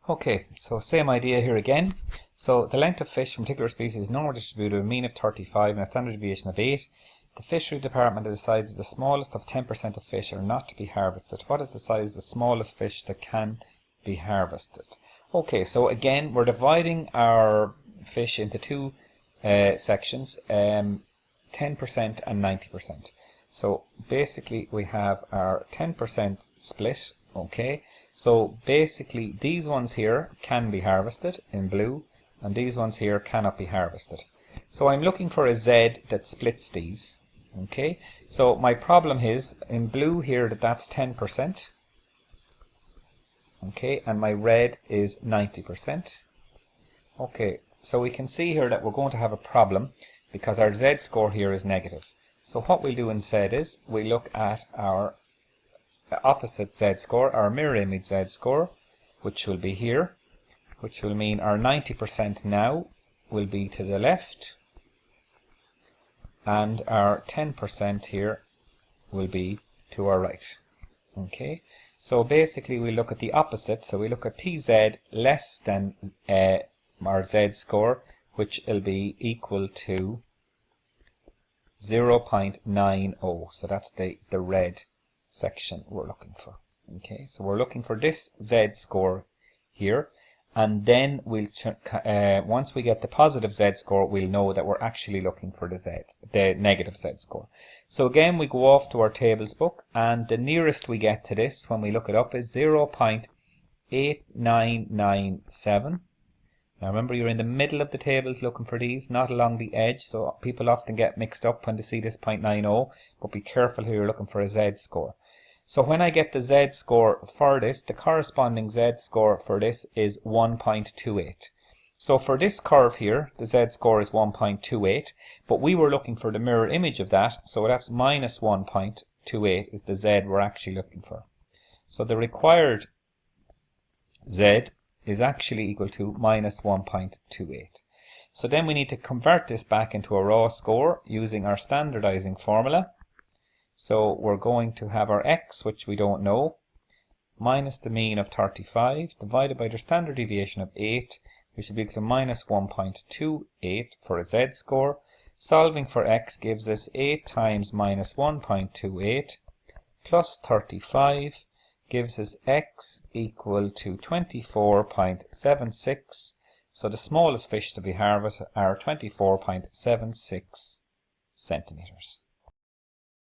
Okay, so same idea here again. So the length of fish from a particular species is normally distributed with a mean of 35 and a standard deviation of 8. The fishery department decides the smallest of 10% of fish are not to be harvested. What is the size of the smallest fish that can be harvested? Okay, so again we're dividing our fish into two sections, 10% and 90%. So basically we have our 10% split, okay? So basically these ones here can be harvested in blue and these ones here cannot be harvested. So I'm looking for a Z that splits these, okay? So my problem is in blue here that's 10%, okay, and my red is 90%. Okay, so we can see here that we're going to have a problem because our Z score here is negative. So what we'll do instead is we look at our opposite Z score, our mirror image Z score, which will be here, which will mean our 90% now will be to the left and our 10% here will be to our right. Okay, so basically we look at the opposite, so we look at PZ less than our Z score, which will be equal to 0.90. So that's the red section we're looking for. Okay, so we're looking for this Z score here, and then we'll once we get the positive Z score, we'll know that we're actually looking for the negative Z score. So again we go off to our tables book, and the nearest we get to this when we look it up is 0.8997. Now remember, you're in the middle of the tables looking for these, not along the edge, so people often get mixed up when they see this 0.90, but be careful here, you're looking for a Z score. So when I get the Z score for this, the corresponding Z score for this is 1.28. So for this curve here, the Z score is 1.28, but we were looking for the mirror image of that, so that's minus 1.28 is the Z we're actually looking for. So the required Z is actually equal to minus 1.28. So then we need to convert this back into a raw score using our standardizing formula. So we're going to have our x, which we don't know, minus the mean of 35 divided by the standard deviation of 8, which should be equal to minus 1.28 for a Z score. Solving for x gives us 8 times minus 1.28 plus 35 gives us x equal to 24.76. So the smallest fish to be harvested are 24.76 centimeters.